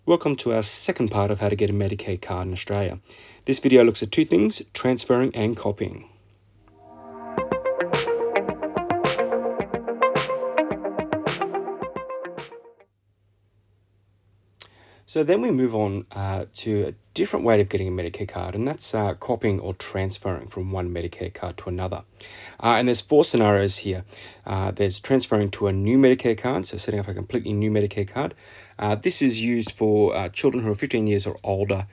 Welcome to our second part of how to get a Medicare card in Australia. This video looks at two things, transferring and copying. So then we move on to a different way of getting a Medicare card, and that's copying or transferring from one Medicare card to another. And there's four scenarios here. There's transferring to a new Medicare card, so setting up a completely new Medicare card. This is used for children who are 15 years or older,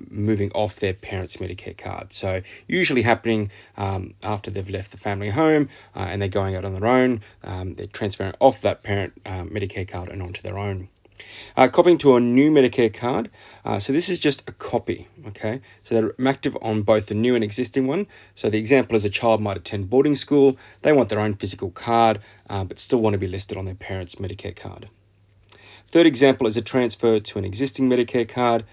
moving off their parents' Medicare card. So usually happening after they've left the family home and they're going out on their own. They're transferring off that parent Medicare card and onto their own. Copying to a new Medicare card. So this is just a copy, okay? So they're active on both the new and existing one. So the example is a child might attend boarding school. They want their own physical card, but still want to be listed on their parents' Medicare card. Third example is a transfer to an existing Medicare card.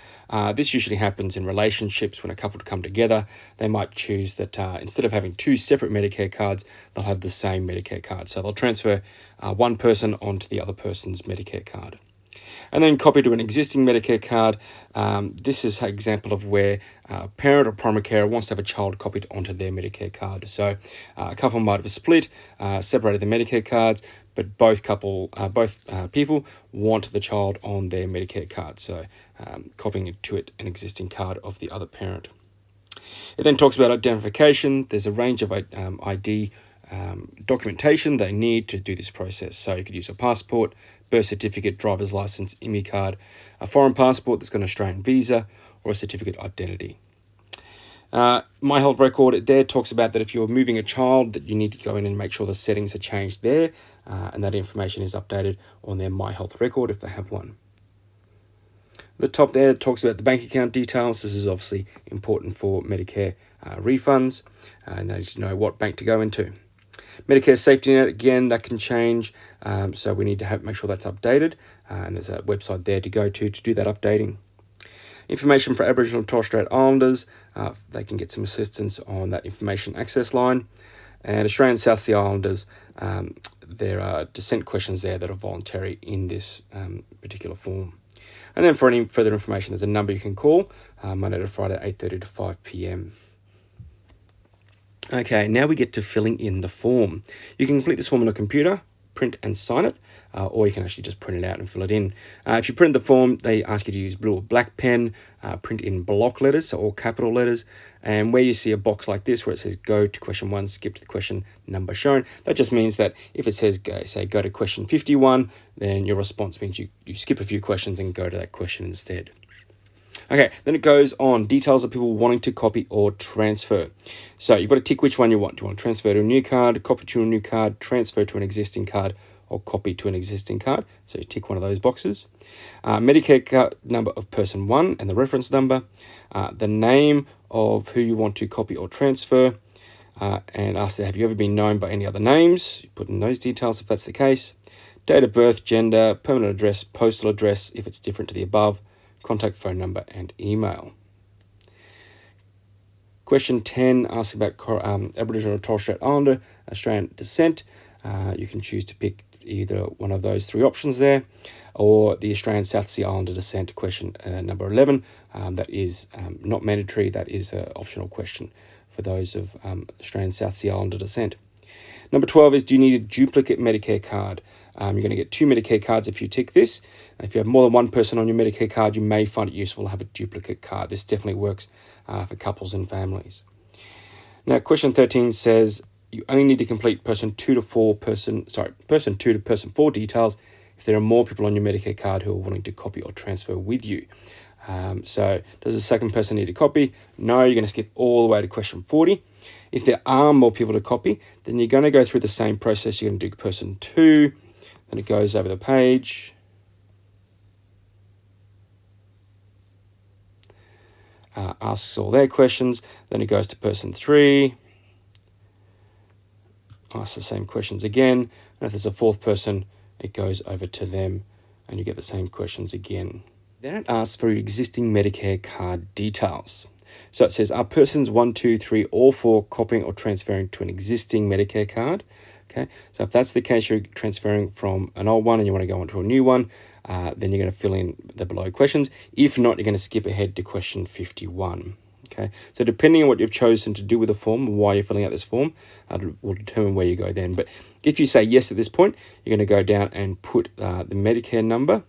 This usually happens in relationships when a couple come together. They might choose that instead of having two separate Medicare cards, they'll have the same Medicare card. So they'll transfer one person onto the other person's Medicare card. And then copy to an existing Medicare card. This is an example of where a parent or primary carer wants to have a child copied onto their Medicare card. So a couple might have split, separated the Medicare cards, but both people want the child on their Medicare card. So copying it to an existing card of the other parent. It then talks about identification. There's a range of ID documentation they need to do this process. So you could use a passport, birth certificate, driver's license, IMI card, a foreign passport that's got an Australian visa, or a certificate of identity. My health record there talks about that if you're moving a child, that you need to go in and make sure the settings are changed there, and that information is updated on their My Health record if they have one. The top there talks about the bank account details. This is obviously important for Medicare refunds, and they need to know what bank to go into. Medicare safety net, again, that can change, so we need to make sure that's updated, and there's a website there to go to do that updating. Information for Aboriginal and Torres Strait Islanders, they can get some assistance on that information access line. And Australian South Sea Islanders, there are dissent questions there that are voluntary in this particular form. And then for any further information, there's a number you can call, Monday to Friday, 8:30 to 5 p.m. Okay, now we get to filling in the form. You can complete this form on a computer, print and sign it, or you can actually just print it out and fill it in. If you print the form, they ask you to use blue or black pen, print in block letters, so all capital letters, and where you see a box like this where it says go to question 1, skip to the question number shown, that just means that if it says go to question 51, then your response means you skip a few questions and go to that question instead. Okay, then it goes on details of people wanting to copy or transfer. So you've got to tick which one you want. Do you want to transfer to a new card, copy to a new card, transfer to an existing card, or copy to an existing card? So you tick one of those boxes. Medicare card number of person 1 and the reference number, the name of who you want to copy or transfer, and ask them, have you ever been known by any other names? You put in those details if that's the case. Date of birth, gender, permanent address, postal address if it's different to the above, contact phone number and email. Question 10 asks about Aboriginal or Torres Strait Islander Australian descent. You can choose to pick either one of those three options there, or the Australian South Sea Islander descent question number 11. That is not mandatory, that is an optional question for those of Australian South Sea Islander descent. Number 12 is, do you need a duplicate Medicare card? You're going to get 2 Medicare cards if you tick this. If you have more than one person on your Medicare card, you may find it useful to have a duplicate card. This definitely works for couples and families. Now, question 13 says you only need to complete person 2 to person 4 details if there are more people on your Medicare card who are wanting to copy or transfer with you. So does the second person need to copy? No, you're going to skip all the way to question 40. If there are more people to copy, then you're going to go through the same process. You're going to do person 2, then it goes over the page. Asks all their questions, then it goes to person 3, asks the same questions again, and if there's a fourth person, it goes over to them, and you get the same questions again. Then it asks for your existing Medicare card details. So it says, are persons 1, 2, 3, or 4 copying or transferring to an existing Medicare card? Okay, so if that's the case, you're transferring from an old one and you want to go onto a new one, then you're going to fill in the below questions. If not, you're going to skip ahead to question 51. Okay, so depending on what you've chosen to do with the form, why you're filling out this form, will determine where you go then. But if you say yes at this point, you're going to go down and put the Medicare number,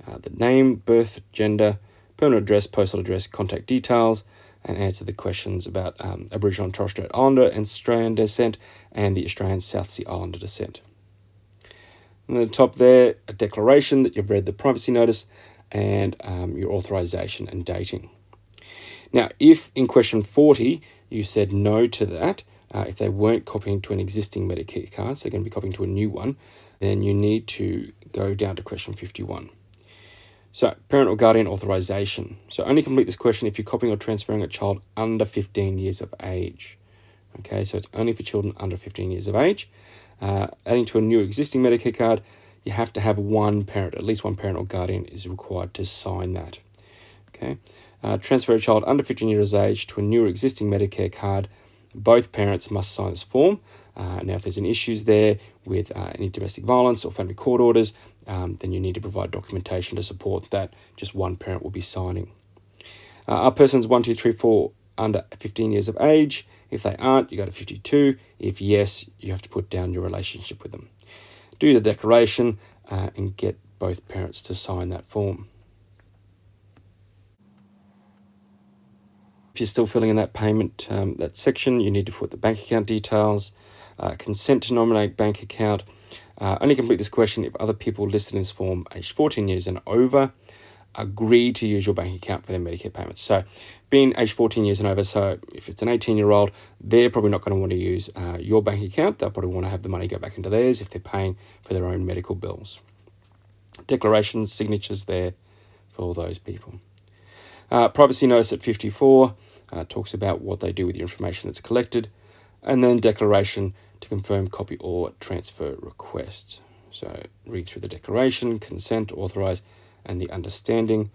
the name, birth, gender, permanent address, postal address, contact details, and answer the questions about Aboriginal and Torres Strait Islander and Australian descent and the Australian South Sea Islander descent. And at the top there, a declaration that you've read the privacy notice and your authorization and dating. Now, if in question 40 you said no to that, if they weren't copying to an existing Medicare card, so they're going to be copying to a new one, then you need to go down to question 51. So, parent or guardian authorization. So, only complete this question if you're copying or transferring a child under 15 years of age. Okay, so it's only for children under 15 years of age. Adding to a new existing Medicare card, you have to have one parent, at least one parent or guardian is required to sign that. Okay, transfer a child under 15 years of age to a new or existing Medicare card. Both parents must sign this form. Now, if there's any issues there with any domestic violence or family court orders, then you need to provide documentation to support that just one parent will be signing. Are persons 1, 2, 3, 4 under 15 years of age? If they aren't, you go to 52. If yes, you have to put down your relationship with them. Do the declaration and get both parents to sign that form. If you're still filling in that payment, that section, you need to put the bank account details, consent to nominate bank account. Only complete this question if other people listed in this form aged 14 years and over agree to use your bank account for their Medicare payments. So being aged 14 years and over, so if it's an 18-year-old, they're probably not going to want to use your bank account. They'll probably want to have the money go back into theirs if they're paying for their own medical bills. Declarations, signatures there for all those people. Privacy notice at 54 talks about what they do with your information that's collected, and then declaration to confirm copy or transfer request. So read through the declaration, consent, authorize, and the understanding,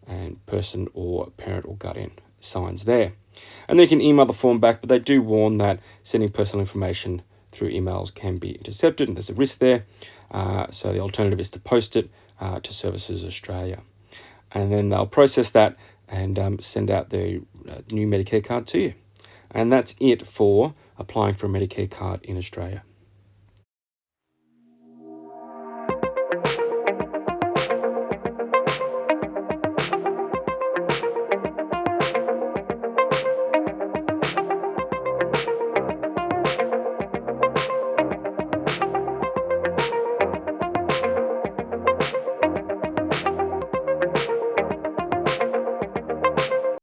and person or parent or guardian signs there. And then you can email the form back, but they do warn that sending personal information through emails can be intercepted, and there's a risk there. So the alternative is to post it to Services Australia. And then they'll process that and send out the new Medicare card to you. And that's it for applying for a Medicare card in Australia.